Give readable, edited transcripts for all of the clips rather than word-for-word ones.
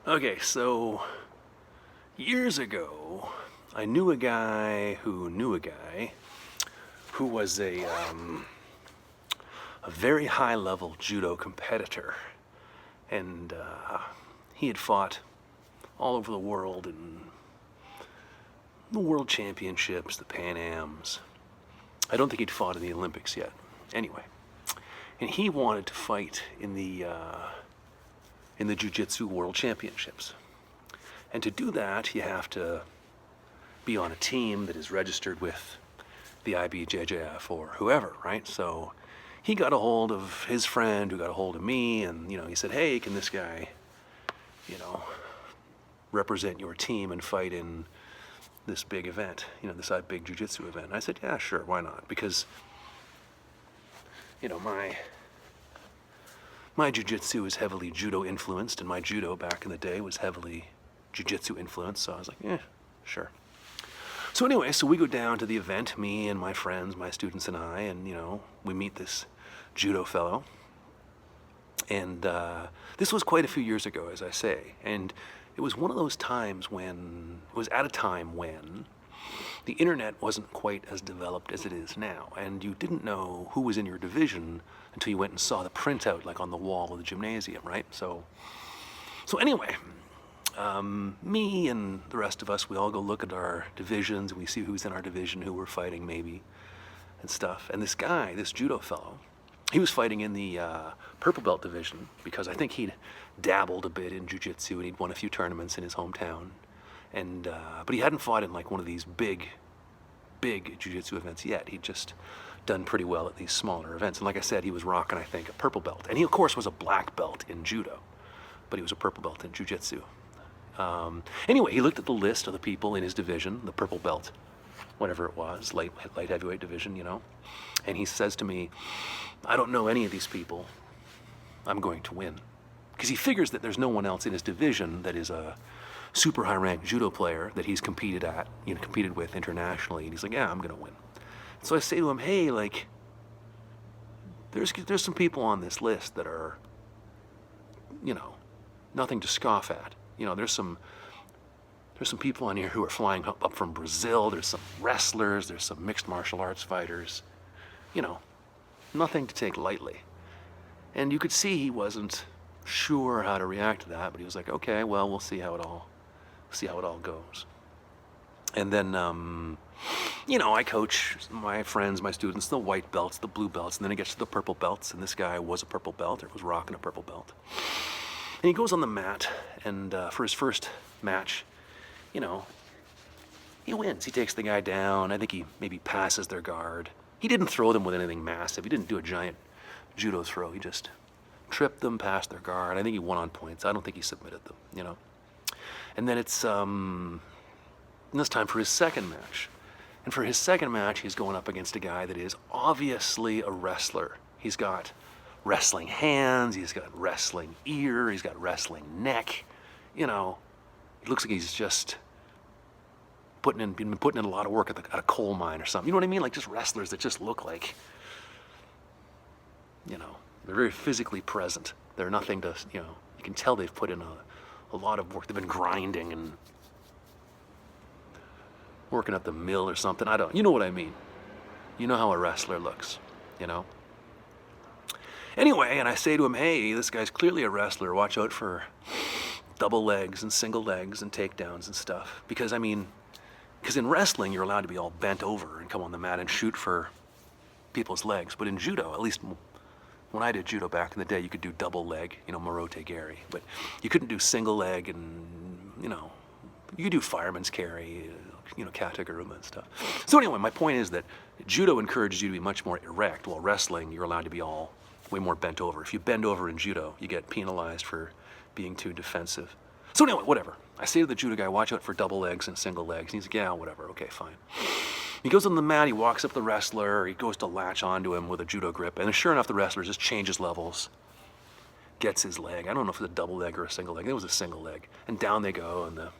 Okay, so years ago, I knew a guy who knew a guy who was a very high-level judo competitor, and he had fought all over the world in the World Championships, the Pan Ams. I don't think he'd fought in the Olympics yet. Anyway, and he wanted to fight in the Jiu-Jitsu World Championships. And to do that, you have to be on a team that is registered with the IBJJF or whoever, right? So he got a hold of his friend who got a hold of me, and he said, "Hey, can this guy, represent your team and fight in this big event, this big jiu-jitsu event?" And I said, "Yeah, sure, why not?" Because my jiu-jitsu is heavily judo influenced, and my judo back in the day was heavily jiu-jitsu influenced, so I was like, yeah, sure. So anyway, so we go down to the event, me and my friends, my students and I, and we meet this judo fellow. And this was quite a few years ago, as I say, and it was one of those times when, it was at a time when the internet wasn't quite as developed as it is now, and you didn't know who was in your division until you went and saw the printout like on the wall of the gymnasium, right? So anyway, me and the rest of us, we all go look at our divisions, and we see who's in our division, who we're fighting maybe, and stuff. And this guy, this judo fellow, he was fighting in the purple belt division because I think he'd dabbled a bit in jiu-jitsu and he'd won a few tournaments in his hometown. And but he hadn't fought in like one of these big jiu-jitsu events yet. He'd just done pretty well at these smaller events. And like I said, he was rocking, I think, a purple belt. And he, of course, was a black belt in judo, but he was a purple belt in jiu-jitsu. Anyway, he looked at the list of the people in his division, the purple belt, whatever it was, light heavyweight division, and he says to me, "I don't know any of these people. I'm going to win." Because he figures that there's no one else in his division that is a super high-ranked judo player that he's competed with internationally, and he's like, "Yeah, I'm going to win." So I say to him, "Hey, like, there's some people on this list that are, nothing to scoff at. There's some people on here who are flying up from Brazil. There's some wrestlers. There's some mixed martial arts fighters. Nothing to take lightly." And you could see he wasn't sure how to react to that, but he was like, "Okay, well, we'll see how it all goes." And then, I coach my friends, my students, the white belts, the blue belts, and then it gets to the purple belts, and this guy was a purple belt, or was rocking a purple belt. And he goes on the mat, and for his first match, he wins. He takes the guy down. I think he maybe passes their guard. He didn't throw them with anything massive. He didn't do a giant judo throw. He just tripped them past their guard. I think he won on points. I don't think he submitted them, And then it's this time for his second match. And for his second match, he's going up against a guy that is obviously a wrestler. He's got wrestling hands, he's got wrestling ear, he's got wrestling neck. It looks like he's just been putting in a lot of work at a coal mine or something. You know what I mean? Like just wrestlers that just look like, they're very physically present. They're nothing to, you can tell they've put in a lot of work. They've been grinding and working at the mill or something. You know what I mean. You know how a wrestler looks, Anyway, and I say to him, "Hey, this guy's clearly a wrestler. Watch out for double legs and single legs and takedowns and stuff." Because in wrestling, you're allowed to be all bent over and come on the mat and shoot for people's legs. But in judo, at least when I did judo back in the day, you could do double leg, morote gari. But you couldn't do single leg and, you could do fireman's carry, kata-garuma and stuff. So anyway, my point is that judo encourages you to be much more erect, while wrestling, you're allowed to be all way more bent over. If you bend over in judo, you get penalized for being too defensive. So anyway, whatever. I say to the judo guy, "Watch out for double legs and single legs." And he's like, "Yeah, whatever, okay, fine." He goes on the mat, he walks up the wrestler, he goes to latch onto him with a judo grip, and sure enough, the wrestler just changes levels, gets his leg. I don't know if it's a double leg or a single leg. It was a single leg. And down they go, and the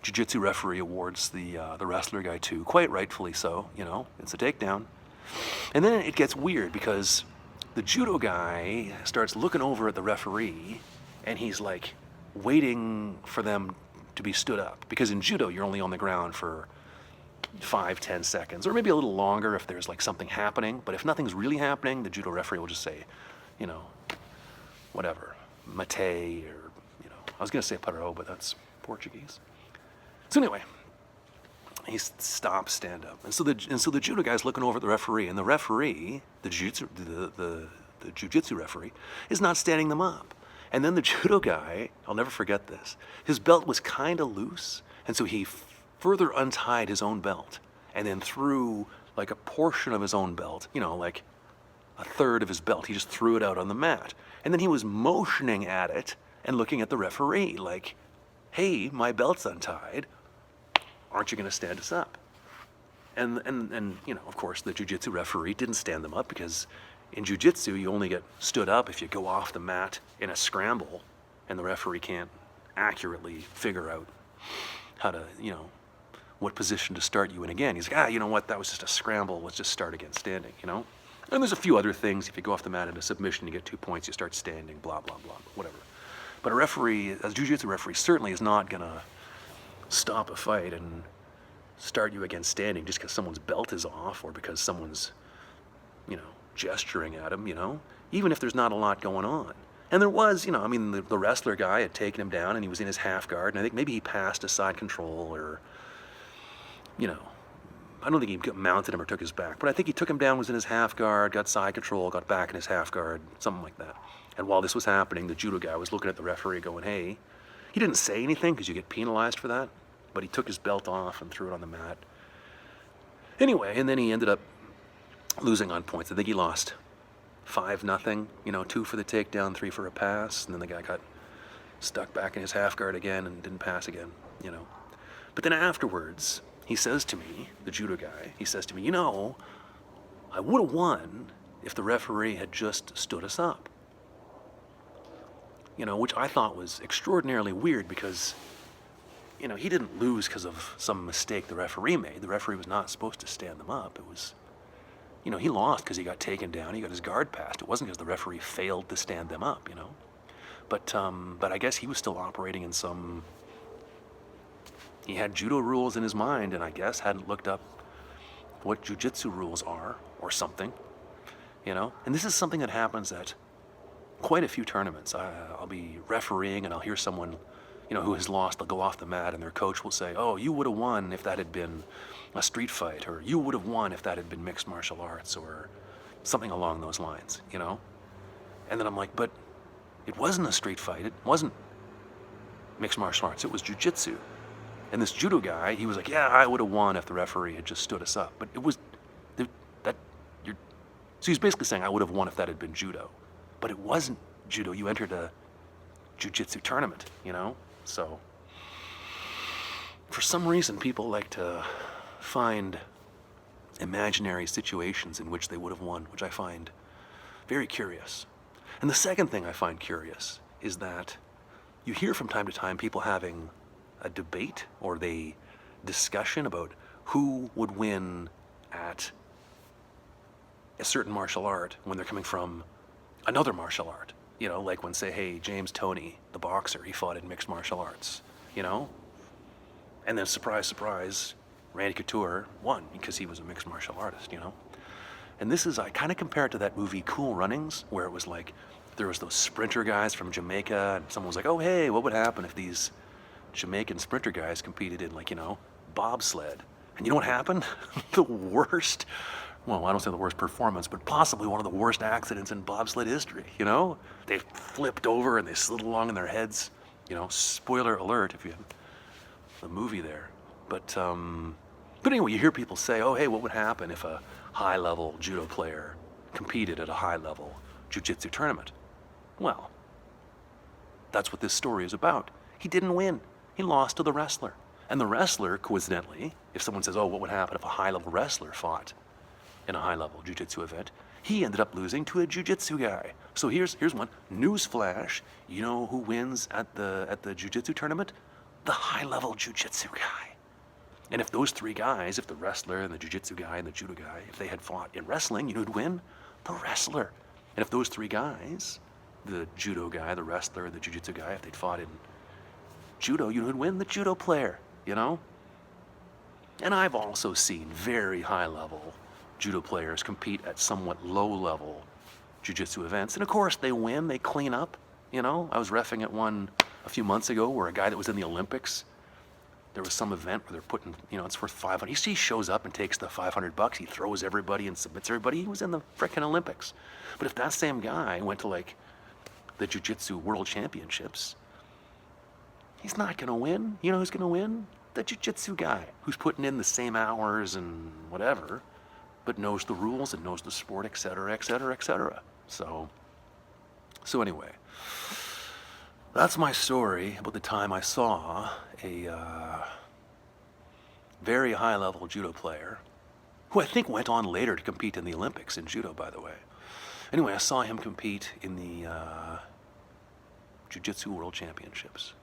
jiu-jitsu referee awards the wrestler guy too, quite rightfully so, it's a takedown. And then it gets weird because the judo guy starts looking over at the referee, and he's like waiting for them to be stood up. Because in judo, you're only on the ground for 5-10 seconds, or maybe a little longer if there's like something happening. But if nothing's really happening, the judo referee will just say, you know, whatever, mate, or, you know, I was going to say parou, but that's Portuguese. So anyway, he stops, stand up. And so the judo guy's looking over at the referee, and the referee, the jiu-jitsu referee, is not standing them up. And then the judo guy, I'll never forget this, his belt was kind of loose, and so he further untied his own belt and then threw like a portion of his own belt, you know, like a third of his belt. He just threw it out on the mat. And then he was motioning at it and looking at the referee like, hey, my belt's untied. Aren't you going to stand us up? And you know, of course, the jiu-jitsu referee didn't stand them up, because in jiu-jitsu, you only get stood up if you go off the mat in a scramble, and the referee can't accurately figure out how to, you know, what position to start you in again. He's like, you know what, that was just a scramble, let's just start again standing, you know? And there's a few other things. If you go off the mat in a submission, you get 2 points, you start standing, blah, blah, blah, whatever. But a referee, a jiu-jitsu referee, certainly is not gonna stop a fight and start you again standing just because someone's belt is off, or because someone's, you know, gesturing at him, you know, even if there's not a lot going on. And there was, you know, I mean, the wrestler guy had taken him down and he was in his half guard, and I think maybe he passed a side control, or, you know, I don't think he mounted him or took his back, but I think he took him down, was in his half guard, got side control, got back in his half guard, something like that. And while this was happening, the judo guy was looking at the referee going, hey, he didn't say anything because you get penalized for that, but he took his belt off and threw it on the mat. Anyway, and then he ended up losing on points. I think he lost 5-0, you know, 2 for the takedown, 3 for a pass, and then the guy got stuck back in his half guard again and didn't pass again, you know. But then afterwards, he says to me, the judo guy, he says to me, you know, I would have won if the referee had just stood us up. You know, which I thought was extraordinarily weird, because, you know, he didn't lose because of some mistake the referee made. The referee was not supposed to stand them up. It was, you know, he lost because he got taken down, he got his guard passed. It wasn't because the referee failed to stand them up, you know. But I guess he was still operating in some, he had judo rules in his mind, and I guess hadn't looked up what jiu-jitsu rules are, or something, you know. And this is something that happens at quite a few tournaments. I'll be refereeing and I'll hear someone, you know, who has lost, they'll go off the mat and their coach will say, oh, you would have won if that had been a street fight, or you would have won if that had been mixed martial arts, or something along those lines, you know. And then I'm like, but it wasn't a street fight, it wasn't mixed martial arts, it was jiu-jitsu. And this judo guy, he was like, yeah, I would have won if the referee had just stood us up. But it was, so he's basically saying I would have won if that had been judo. But it wasn't judo, you entered a jiu-jitsu tournament, you know? So, for some reason, people like to find imaginary situations in which they would have won, which I find very curious. And the second thing I find curious is that you hear from time to time people having a debate or the discussion about who would win at a certain martial art when they're coming from another martial art. You know, like when, say, hey, James Toney, the boxer, he fought in mixed martial arts, you know? And then surprise, surprise, Randy Couture won because he was a mixed martial artist, you know? And this is, I kind of compare it to that movie Cool Runnings, where it was like, there was those sprinter guys from Jamaica, and someone was like, oh, hey, what would happen if these Jamaican sprinter guys competed in, like, you know, bobsled? And you know what happened? The worst, well, I don't say the worst performance, but possibly one of the worst accidents in bobsled history, you know? They flipped over and they slid along in their heads, you know, spoiler alert if you have the movie there. But anyway, you hear people say, oh, hey, what would happen if a high-level judo player competed at a high-level jiu-jitsu tournament? Well, that's what this story is about. He didn't win. He lost to the wrestler. And the wrestler, coincidentally, if someone says, oh, what would happen if a high-level wrestler fought in a high-level jiu-jitsu event, he ended up losing to a jiu-jitsu guy. So here's one. Newsflash, you know who wins at the jiu-jitsu tournament? The high-level jiu-jitsu guy. And if those three guys, if the wrestler and the jiu-jitsu guy and the judo guy, if they had fought in wrestling, you know who'd win? The wrestler. And if those three guys, the judo guy, the wrestler, the jiu-jitsu guy, if they'd fought in judo, you know who'd win? The judo player, you know? And I've also seen very high-level judo players compete at somewhat low-level jiu-jitsu events. And of course, they win, they clean up, you know? I was reffing at one a few months ago where a guy that was in the Olympics, there was some event where they're putting, you know, it's worth 500. He shows up and takes the $500. He throws everybody and submits everybody. He was in the frickin' Olympics. But if that same guy went to, like, the Jiu-Jitsu World Championships, he's not gonna win. You know who's gonna win? The Jiu-Jitsu guy who's putting in the same hours and whatever, but knows the rules and knows the sport, et cetera, et cetera, et cetera. So anyway, that's my story about the time I saw a very high-level judo player, who I think went on later to compete in the Olympics in judo, by the way. Anyway, I saw him compete in the Jiu-Jitsu World Championships.